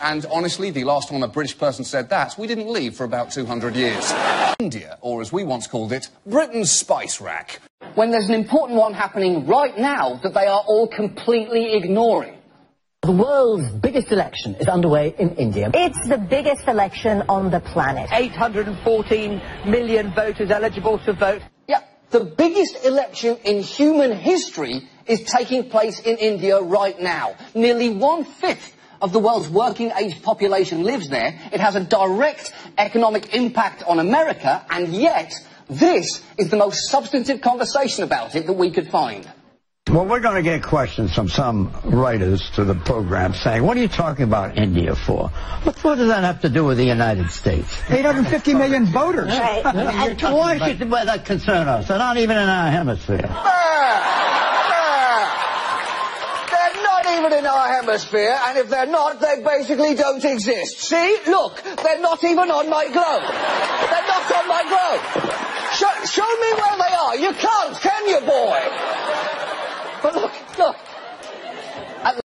And honestly, the last time a British person said that, we didn't leave for about 200 years. India, or as we once called it, Britain's spice rack. When there's an important one happening right now that they are all completely ignoring. The world's biggest election is underway in India. It's the biggest election on the planet. 814 million voters eligible to vote. Yeah, the biggest election in human history is taking place in India right now. Nearly 1/5 of the world's working-age population lives there. It has a direct economic impact on America, and yet this is the most substantive conversation about it that we could find. Well, we're going to get questions from some writers to the program saying, what are you talking about India for? What does that have to do with the United States? 850 million voters. Right. Why should that concern us? They're not even in our hemisphere. They're not even in our hemisphere, and if they're not, they basically don't exist. See? Look, they're not even on my globe. They're not on my globe. Show me where they are. You can't, can you, boy? But look,